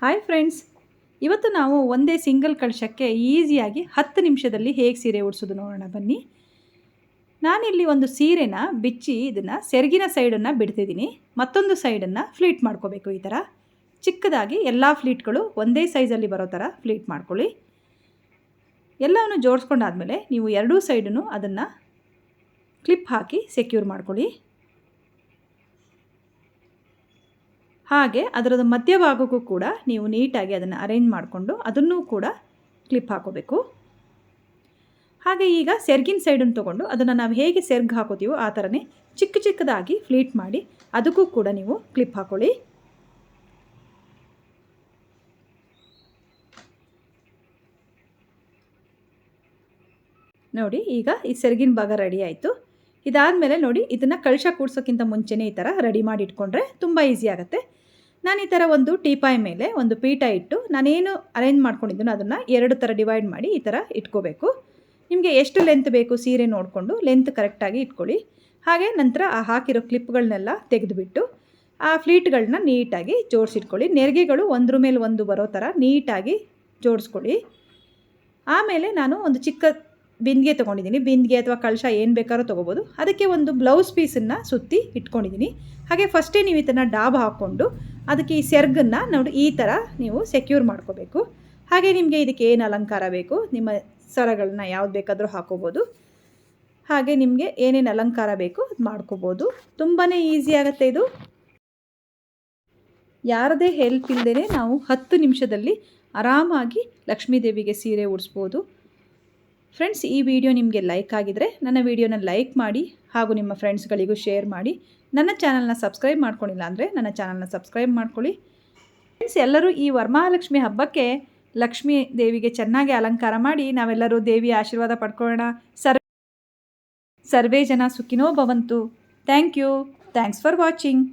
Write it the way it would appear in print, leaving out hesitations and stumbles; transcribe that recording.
Hi friends, ಇವತ್ತು ನಾವು ಒಂದೇ ಸಿಂಗಲ್ ಕಳಶಕ್ಕೆ ಈಸಿಯಾಗಿ 10 ನಿಮಿಷದಲ್ಲಿ ಹೇಗೆ ಸೀರೆ ಉಡಿಸೋದು ನೋಡೋಣ ಬನ್ನಿ. ನಾನಿಲ್ಲಿ ಒಂದು ಸೀರೆನ ಬಿಚ್ಚಿ ಇದನ್ನು ಸೆರಗಿನ ಸೈಡನ್ನು ಬಿಡ್ತಿದ್ದೀನಿ. ಮತ್ತೊಂದು ಸೈಡನ್ನು ಫ್ಲೀಟ್ ಮಾಡ್ಕೋಬೇಕು. ಈ ಥರ ಚಿಕ್ಕದಾಗಿ ಎಲ್ಲ ಫ್ಲೀಟ್ಗಳು ಒಂದೇ ಸೈಜಲ್ಲಿ ಬರೋ ಥರ ಫ್ಲೀಟ್ ಮಾಡ್ಕೊಳ್ಳಿ. ಎಲ್ಲವನ್ನು ಜೋಡಿಸ್ಕೊಂಡಾದಮೇಲೆ ನೀವು ಎರಡೂ ಸೈಡನ್ನು ಅದನ್ನು ಕ್ಲಿಪ್ ಹಾಕಿ ಸೆಕ್ಯೂರ್ ಮಾಡ್ಕೊಳ್ಳಿ. ಹಾಗೆ ಅದರದ್ದು ಮಧ್ಯಭಾಗಕ್ಕೂ ಕೂಡ ನೀವು ನೀಟಾಗಿ ಅದನ್ನು ಅರೇಂಜ್ ಮಾಡಿಕೊಂಡು ಅದನ್ನು ಕೂಡ ಕ್ಲಿಪ್ ಹಾಕೋಬೇಕು. ಹಾಗೆ ಈಗ ಸೆರ್ಗಿನ ಸೈಡನ್ನು ತೊಗೊಂಡು ಅದನ್ನು ನಾವು ಹೇಗೆ ಸೆರ್ಗ್ ಹಾಕೋತೀವೋ ಆ ಥರನೇ ಚಿಕ್ಕ ಚಿಕ್ಕದಾಗಿ ಫ್ಲೀಟ್ ಮಾಡಿ ಅದಕ್ಕೂ ಕೂಡ ನೀವು ಕ್ಲಿಪ್ ಹಾಕೊಳ್ಳಿ. ನೋಡಿ, ಈಗ ಈ ಸೆರ್ಗಿನ ಭಾಗ ರೆಡಿ ಆಯಿತು. ಇದಾದಮೇಲೆ ನೋಡಿ, ಇದನ್ನು ಕಳಶ ಕೂಡ್ಸೋಕ್ಕಿಂತ ಮುಂಚೆನೇ ಈ ಥರ ರೆಡಿ ಮಾಡಿ ಇಟ್ಕೊಂಡ್ರೆ ತುಂಬ ಈಸಿ ಆಗುತ್ತೆ. ನಾನು ಈ ಥರ ಒಂದು ಟೀಪಾಯ್ ಮೇಲೆ ಒಂದು ಪೀಠ ಇಟ್ಟು ನಾನೇನು ಅರೇಂಜ್ ಮಾಡ್ಕೊಂಡಿದ್ದೀನೋ ಅದನ್ನು 2 ಥರ ಡಿವೈಡ್ ಮಾಡಿ ಈ ಥರ ಇಟ್ಕೋಬೇಕು. ನಿಮಗೆ ಎಷ್ಟು ಲೆಂತ್ ಬೇಕು ಸೀರೆ ನೋಡಿಕೊಂಡು ಲೆಂತ್ ಕರೆಕ್ಟಾಗಿ ಇಟ್ಕೊಳ್ಳಿ. ಹಾಗೆ ನಂತರ ಆ ಹಾಕಿರೋ ಕ್ಲಿಪ್ಗಳನ್ನೆಲ್ಲ ತೆಗೆದುಬಿಟ್ಟು ಆ ಫ್ಲೀಟ್ಗಳನ್ನ ನೀಟಾಗಿ ಜೋಡಿಸಿಟ್ಕೊಳ್ಳಿ. ನೆರಿಗೆಗಳು ಒಂದ್ರ ಮೇಲೆ ಒಂದು ಬರೋ ಥರ ನೀಟಾಗಿ ಜೋಡಿಸ್ಕೊಳ್ಳಿ. ಆಮೇಲೆ ನಾನು ಒಂದು ಚಿಕ್ಕ ಬಿಂದಿಗೆ ತೊಗೊಂಡಿದ್ದೀನಿ. ಬಿಂದಿಗೆ ಅಥವಾ ಕಳಶ ಏನು ಬೇಕಾದ್ರೂ ತೊಗೋಬೋದು. ಅದಕ್ಕೆ ಒಂದು ಬ್ಲೌಸ್ ಪೀಸನ್ನು ಸುತ್ತಿ ಇಟ್ಕೊಂಡಿದ್ದೀನಿ. ಹಾಗೆ ಫಸ್ಟೇ ನೀವು ಇದನ್ನು ಡಾಬ್ ಹಾಕ್ಕೊಂಡು ಅದಕ್ಕೆ ಈ ಸೆರ್ಗನ್ನು ನೋಡಿ ಈ ಥರ ನೀವು ಸೆಕ್ಯೂರ್ ಮಾಡ್ಕೋಬೇಕು. ಹಾಗೆ ನಿಮಗೆ ಇದಕ್ಕೆ ಏನು ಅಲಂಕಾರ ಬೇಕು, ನಿಮ್ಮ ಸರಗಳನ್ನ ಯಾವ್ದು ಬೇಕಾದರೂ ಹಾಕೋಬೋದು. ಹಾಗೆ ನಿಮಗೆ ಏನೇನು ಅಲಂಕಾರ ಬೇಕು ಅದು ಮಾಡ್ಕೋಬೋದು. ತುಂಬಾ ಈಸಿ ಆಗುತ್ತೆ ಇದು. ಯಾರದೇ ಹೆಲ್ಪ್ ಇಲ್ಲದೇ ನಾವು 10 ನಿಮಿಷದಲ್ಲಿ ಆರಾಮಾಗಿ ಲಕ್ಷ್ಮೀ ದೇವಿಗೆ ಸೀರೆ ಉಡಿಸ್ಬೋದು. ಫ್ರೆಂಡ್ಸ್, ಈ ವಿಡಿಯೋ ನಿಮಗೆ ಲೈಕ್ ಆಗಿದರೆ ನನ್ನ ವಿಡಿಯೋನ ಲೈಕ್ ಮಾಡಿ ಹಾಗೂ ನಿಮ್ಮ ಫ್ರೆಂಡ್ಸ್ಗಳಿಗೂ ಶೇರ್ ಮಾಡಿ. ನನ್ನ ಚಾನಲ್ನ ಸಬ್ಸ್ಕ್ರೈಬ್ ಮಾಡ್ಕೊಂಡಿಲ್ಲ ಅಂದರೆ ನನ್ನ ಚಾನಲ್ನ ಸಬ್ಸ್ಕ್ರೈಬ್ ಮಾಡ್ಕೊಳ್ಳಿ. ಫ್ರೆಂಡ್ಸ್, ಎಲ್ಲರೂ ಈ ವರಮಹಾಲಕ್ಷ್ಮಿ ಹಬ್ಬಕ್ಕೆ ಲಕ್ಷ್ಮೀ ದೇವಿಗೆ ಚೆನ್ನಾಗಿ ಅಲಂಕಾರ ಮಾಡಿ ನಾವೆಲ್ಲರೂ ದೇವಿಯ ಆಶೀರ್ವಾದ ಪಡ್ಕೊಳ್ಳೋಣ. ಸರ್ವೇ ಜನ ಸುಖಿನೋ ಭವಂತು. Thank you. Thanks for watching.